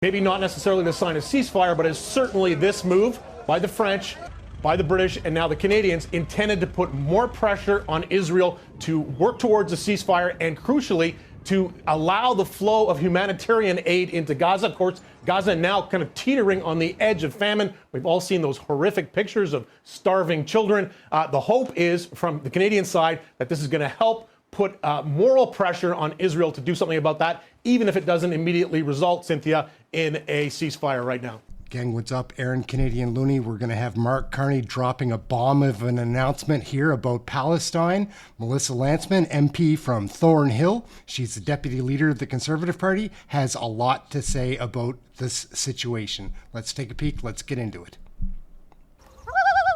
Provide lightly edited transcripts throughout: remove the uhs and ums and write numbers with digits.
Maybe not necessarily to sign a ceasefire, but it's certainly this move by the French, by the British, and now the Canadians intended to put more pressure on Israel to work towards a ceasefire and, crucially, to allow the flow of humanitarian aid into Gaza. Of course, Gaza now kind of teetering on the edge of famine. We've all seen those horrific pictures of starving children. The hope is, from the Canadian side, that this is going to help put moral pressure on Israel to do something about that, even if it doesn't immediately result, Cynthia, in a ceasefire right now. Gang, what's up? Aaron Canadian Looney. We're going to have Mark Carney dropping a bomb of an announcement here about Palestine. Melissa Lantsman, MP from Thornhill, she's the deputy leader of the Conservative Party, has a lot to say about this situation. Let's take a peek. Let's get into it.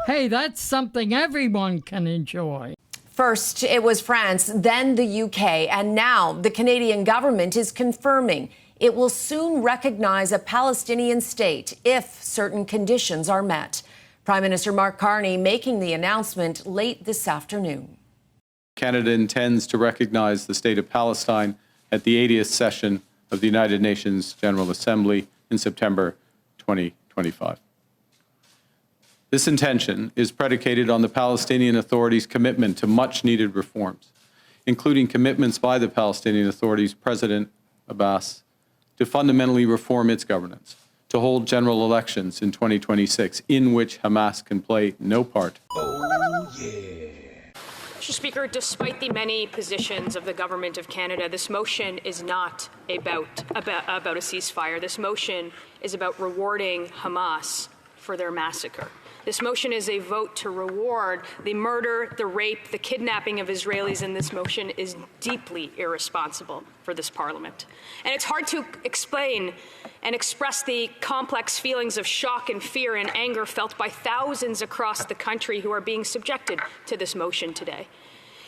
Hey, that's something everyone can enjoy. First, it was France, then the UK, and now the Canadian government is confirming it will soon recognize a Palestinian state if certain conditions are met. Prime Minister Mark Carney making the announcement late this afternoon. Canada intends to recognize the state of Palestine at the 80th session of the United Nations General Assembly in September 2025. This intention is predicated on the Palestinian Authority's commitment to much-needed reforms, including commitments by the Palestinian Authority's President Abbas to fundamentally reform its governance, to hold general elections in 2026 in which Hamas can play no part. Oh, yeah. Mr. Speaker, despite the many positions of the Government of Canada, this motion is not about a ceasefire. This motion is about rewarding Hamas for their massacre. This motion is a vote to reward the murder, the rape, the kidnapping of Israelis, and this motion is deeply irresponsible for this Parliament. And it's hard to explain and express the complex feelings of shock and fear and anger felt by thousands across the country who are being subjected to this motion today.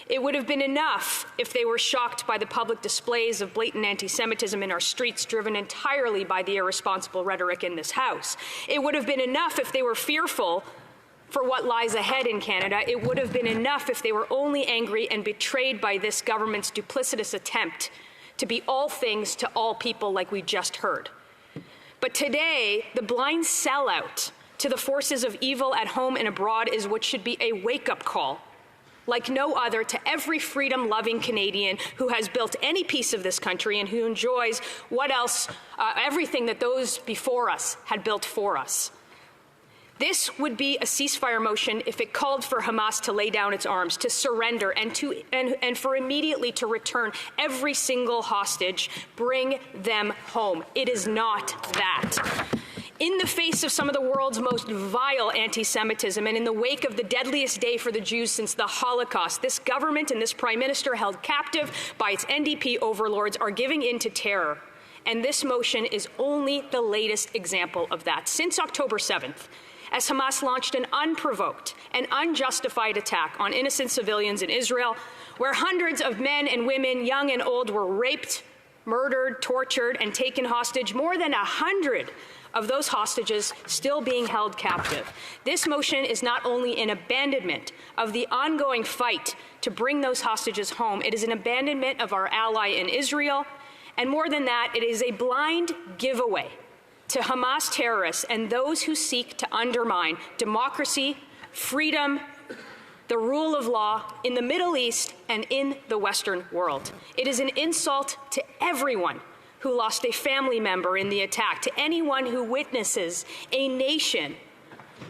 It would have been enough if they were shocked by the public displays of blatant antisemitism in our streets, driven entirely by the irresponsible rhetoric in this House. It would have been enough if they were fearful for what lies ahead in Canada. It would have been enough if they were only angry and betrayed by this government's duplicitous attempt to be all things to all people, like we just heard. But today, the blind sellout to the forces of evil at home and abroad is what should be a wake-up call like no other to every freedom-loving Canadian who has built any piece of this country and who enjoys everything that those before us had built for us. This would be a ceasefire motion if it called for Hamas to lay down its arms, to surrender, and for immediately to return every single hostage, bring them home. It is not that. In the face of some of the world's most vile anti-Semitism and in the wake of the deadliest day for the Jews since the Holocaust, this government and this Prime Minister, held captive by its NDP overlords, are giving in to terror. And this motion is only the latest example of that. Since October 7th, as Hamas launched an unprovoked and unjustified attack on innocent civilians in Israel, where hundreds of men and women, young and old, were raped, murdered, tortured, and taken hostage, more than 100 of those hostages still being held captive. This motion is not only an abandonment of the ongoing fight to bring those hostages home, it is an abandonment of our ally in Israel, and more than that, it is a blind giveaway to Hamas terrorists and those who seek to undermine democracy, freedom, the rule of law in the Middle East and in the Western world. It is an insult to everyone who lost a family member in the attack, to anyone who witnesses a nation,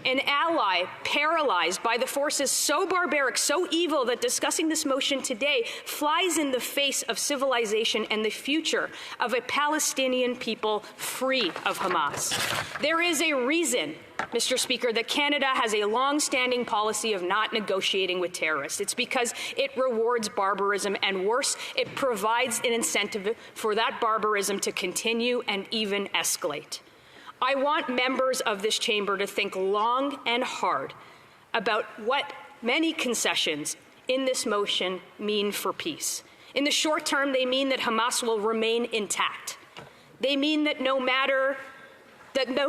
an ally, paralyzed by the forces so barbaric, so evil, that discussing this motion today flies in the face of civilization and the future of a Palestinian people free of Hamas. There is a reason, Mr. Speaker, that Canada has a long-standing policy of not negotiating with terrorists. It's because it rewards barbarism, and worse, it provides an incentive for that barbarism to continue and even escalate. I want members of this chamber to think long and hard about what many concessions in this motion mean for peace. In the short term, they mean that Hamas will remain intact. They mean that no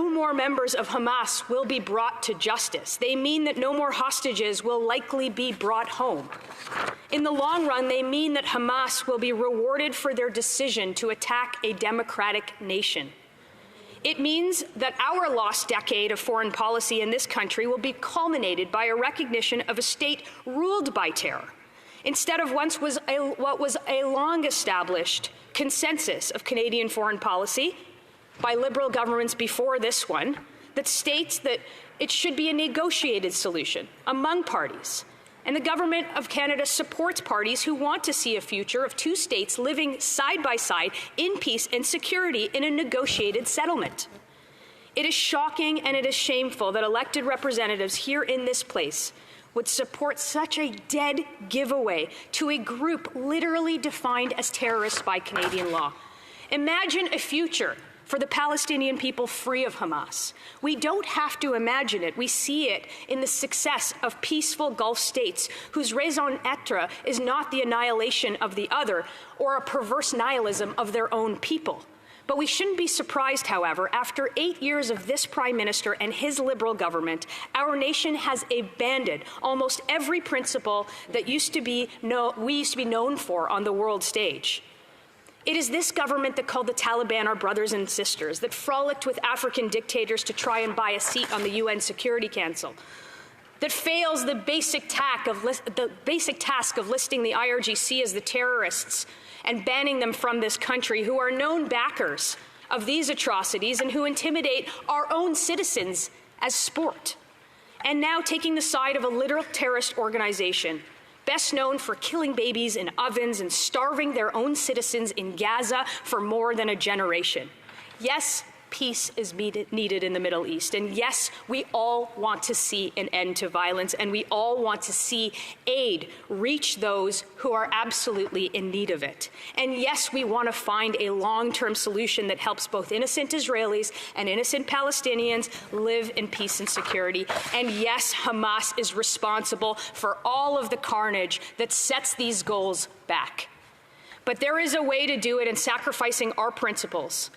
more members of Hamas will be brought to justice. They mean that no more hostages will likely be brought home. In the long run, they mean that Hamas will be rewarded for their decision to attack a democratic nation. It means that our lost decade of foreign policy in this country will be culminated by a recognition of a state ruled by terror, instead of what was a long-established consensus of Canadian foreign policy by Liberal governments before this one that states that it should be a negotiated solution among parties. And the Government of Canada supports parties who want to see a future of two states living side by side in peace and security in a negotiated settlement. It is shocking and it is shameful that elected representatives here in this place would support such a dead giveaway to a group literally defined as terrorists by Canadian law. Imagine a future for the Palestinian people free of Hamas. We don't have to imagine it. We see it in the success of peaceful Gulf states whose raison d'etre is not the annihilation of the other or a perverse nihilism of their own people. But we shouldn't be surprised, however, after 8 years of this Prime Minister and his Liberal government, our nation has abandoned almost every principle that we used to be known for on the world stage. It is this government that called the Taliban our brothers and sisters, that frolicked with African dictators to try and buy a seat on the UN Security Council, that fails the basic task of listing the IRGC as the terrorists and banning them from this country, who are known backers of these atrocities and who intimidate our own citizens as sport, and now taking the side of a literal terrorist organization best known for killing babies in ovens and starving their own citizens in Gaza for more than a generation. Yes, peace is needed in the Middle East. And yes, we all want to see an end to violence, and we all want to see aid reach those who are absolutely in need of it. And yes, we want to find a long-term solution that helps both innocent Israelis and innocent Palestinians live in peace and security. And yes, Hamas is responsible for all of the carnage that sets these goals back. But there is a way to do it without sacrificing our principles,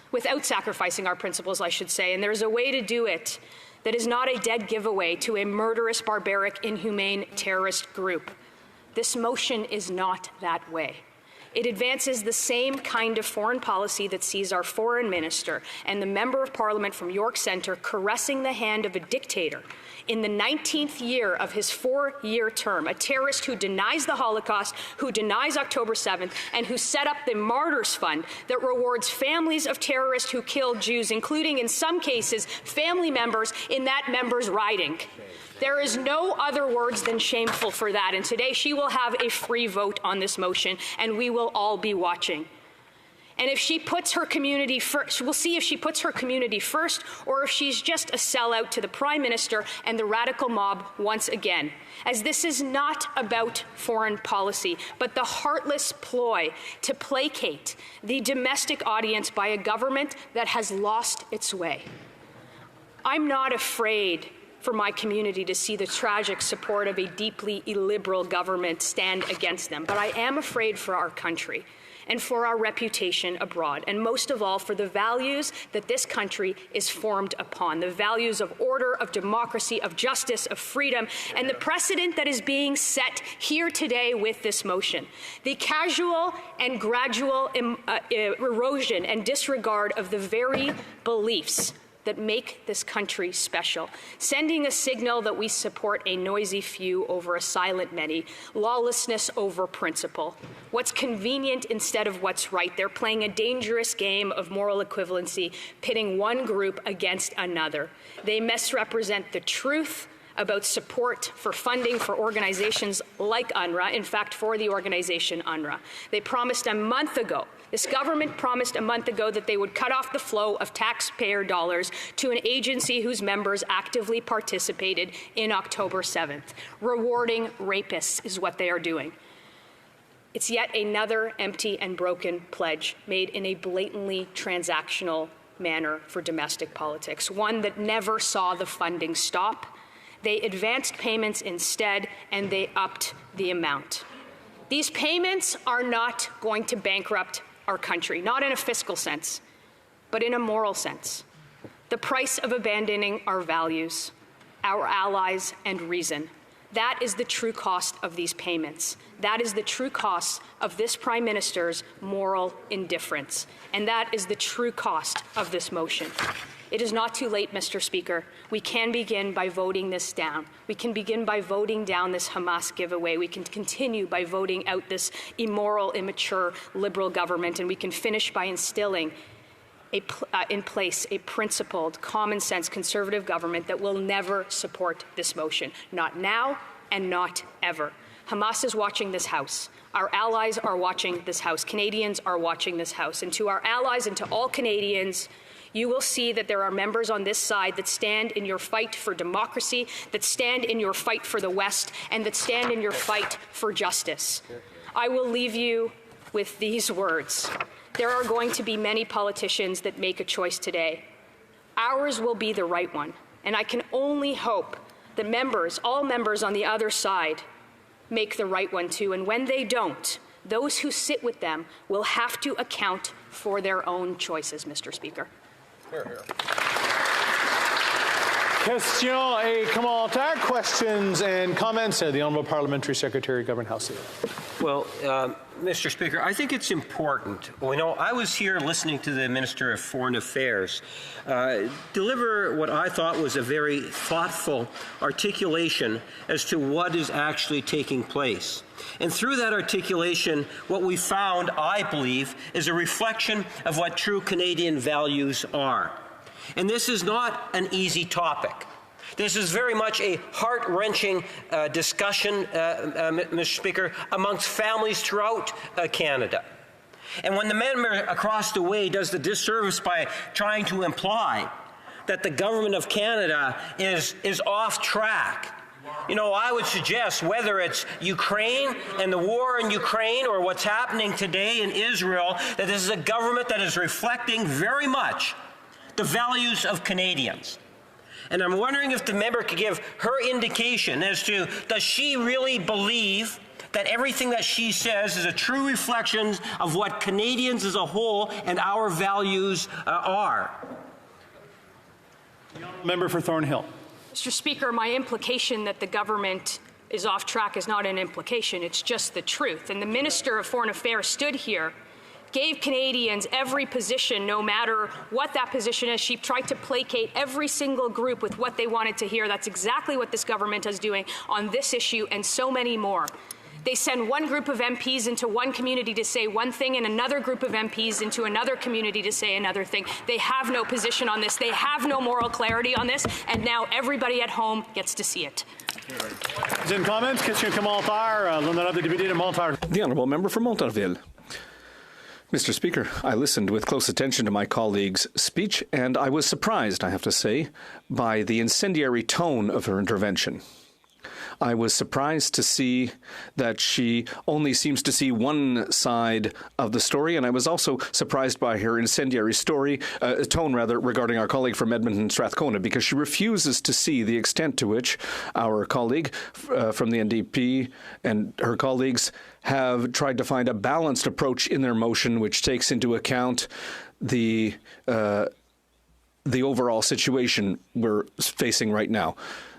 I should say, and there's a way to do it that is not a dead giveaway to a murderous, barbaric, inhumane terrorist group. This motion is not that way. It advances the same kind of foreign policy that sees our foreign minister and the member of parliament from York Centre caressing the hand of a dictator in the 19th year of his 4-year term, a terrorist who denies the Holocaust, who denies October 7th, and who set up the Martyrs Fund that rewards families of terrorists who killed Jews, including, in some cases, family members in that member's riding. There is no other words than shameful for that, and today she will have a free vote on this motion, and we will all be watching. And if she puts her community first, we'll see if she puts her community first or if she's just a sellout to the Prime Minister and the radical mob once again. As this is not about foreign policy, but the heartless ploy to placate the domestic audience by a government that has lost its way. I'm not afraid for my community to see the tragic support of a deeply illiberal government stand against them, but I am afraid for our country and for our reputation abroad, and most of all for the values that this country is formed upon, the values of order, of democracy, of justice, of freedom, and the precedent that is being set here today with this motion. The casual and gradual erosion and disregard of the very beliefs that make this country special, sending a signal that we support a noisy few over a silent many, lawlessness over principle, what's convenient instead of what's right. They're playing a dangerous game of moral equivalency, pitting one group against another. They misrepresent the truth about support for funding for organizations like UNRWA, in fact, for the organization UNRWA. They promised a month ago, this government promised a month ago that they would cut off the flow of taxpayer dollars to an agency whose members actively participated in October 7th. Rewarding rapists is what they are doing. It's yet another empty and broken pledge made in a blatantly transactional manner for domestic politics, one that never saw the funding stop. They advanced payments instead, and they upped the amount. These payments are not going to bankrupt our country, not in a fiscal sense, but in a moral sense. The price of abandoning our values, our allies, and reason. That is the true cost of these payments. That is the true cost of this Prime Minister's moral indifference. And that is the true cost of this motion. It is not too late, Mr. Speaker. We can begin by voting this down. We can begin by voting down this Hamas giveaway. We can continue by voting out this immoral, immature, liberal government, and we can finish by instilling in place a principled, common-sense conservative government that will never support this motion. Not now and not ever. Hamas is watching this House. Our allies are watching this House. Canadians are watching this House. And to our allies and to all Canadians, you will see that there are members on this side that stand in your fight for democracy, that stand in your fight for the West, and that stand in your fight for justice. I will leave you with these words. There are going to be many politicians that make a choice today. Ours will be the right one. And I can only hope that members, all members on the other side, make the right one too. And when they don't, those who sit with them will have to account for their own choices, Mr. Speaker. Here, here. Questions et commentaires, questions and comments. The Honourable Parliamentary Secretary, Government House Leader. Well, Mr. Speaker, I think it's important. Well, you know, I was here listening to the Minister of Foreign Affairs deliver what I thought was a very thoughtful articulation as to what is actually taking place. And through that articulation, what we found, I believe, is a reflection of what true Canadian values are. And this is not an easy topic. This is very much a heart-wrenching discussion, Mr. Speaker, amongst families throughout Canada. And when the member across the way does the disservice by trying to imply that the government of Canada is off track, you know, I would suggest whether it's Ukraine and the war in Ukraine or what's happening today in Israel, that this is a government that is reflecting very much the values of Canadians. And I'm wondering if the member could give her indication as to, does she really believe that everything that she says is a true reflection of what Canadians as a whole and our values are? Member for Thornhill. Mr. Speaker, my implication that the government is off track is not an implication, it's just the truth. And the Minister of Foreign Affairs stood here, gave Canadians every position, no matter what that position is. She tried to placate every single group with what they wanted to hear. That's exactly what this government is doing on this issue and so many more. They send one group of MPs into one community to say one thing and another group of MPs into another community to say another thing. They have no position on this. They have no moral clarity on this. And now everybody at home gets to see it. In comments, question commentaire, l'honorable député de Montarville. The Honourable Member for Montarville. Mr. Speaker, I listened with close attention to my colleague's speech, and I was surprised, I have to say, by the incendiary tone of her intervention. I was surprised to see that she only seems to see one side of the story, and I was also surprised by her incendiary tone regarding our colleague from Edmonton Strathcona, because she refuses to see the extent to which our colleague from the NDP and her colleagues have tried to find a balanced approach in their motion, which takes into account the overall situation we're facing right now.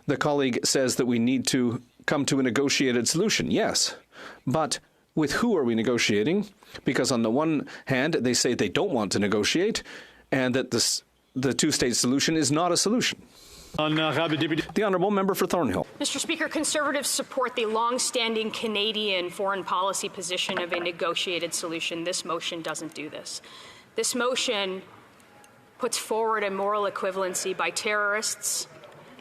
The colleague says that we need to come to a negotiated solution. Yes, but with who are we negotiating? Because on the one hand, they say they don't want to negotiate and that the two-state solution is not a solution. The Honourable Member for Thornhill. Mr. Speaker, Conservatives support the long-standing Canadian foreign policy position of a negotiated solution. This motion doesn't do this. This motion puts forward a moral equivalency by terrorists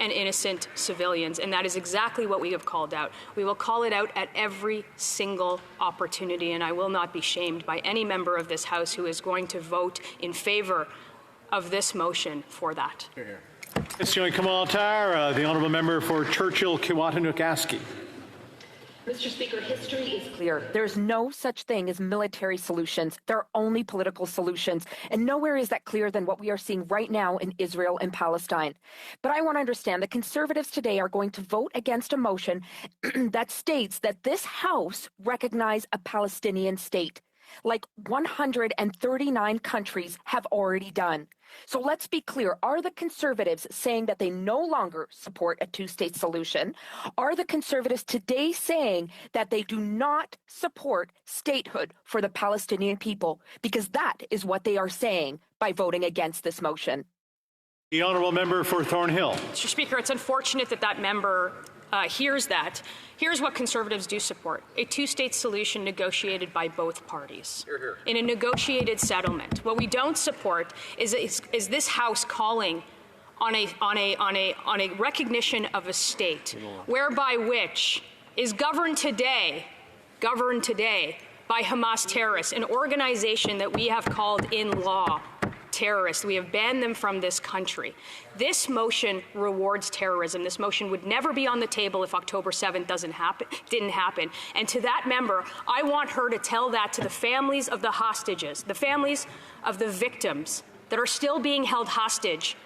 and innocent civilians, and that is exactly what we have called out. We will call it out at every single opportunity, and I will not be shamed by any member of this House who is going to vote in favor of this motion for that. Question commentaire, the Honourable Member for Churchill-Kiwatanuk-Askey. Mr. Speaker, history is clear. There's no such thing as military solutions. There are only political solutions. And nowhere is that clearer than what we are seeing right now in Israel and Palestine. But I want to understand that Conservatives today are going to vote against a motion that states that this House recognize a Palestinian state, like 139 countries have already done. So let's be clear. Are the Conservatives saying that they no longer support a two-state solution? Are the Conservatives today saying that they do not support statehood for the Palestinian people? Because that is what they are saying by voting against this motion. The honourable member for Thornhill. Mr. Speaker, it's unfortunate that that member hears that. Here's what Conservatives do support: a two-state solution negotiated by both parties in a negotiated settlement. What we don't support is this House calling on a recognition of a state whereby which is governed today by Hamas terrorists, an organization that we have called in law terrorists. We have banned them from this country. This motion rewards terrorism. This motion would never be on the table if October 7th didn't happen. And to that member, I want her to tell that to the families of the hostages, the families of the victims that are still being held hostage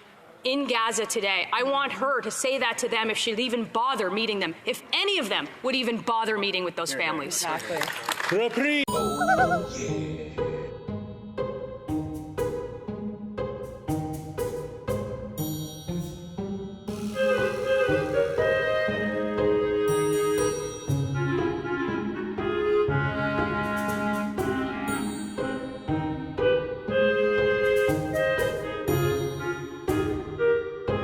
in Gaza today. I want her to say that to them if she'd even bother meeting them, if any of them would even bother meeting with those families. Exactly. Reprise. Oh, yeah.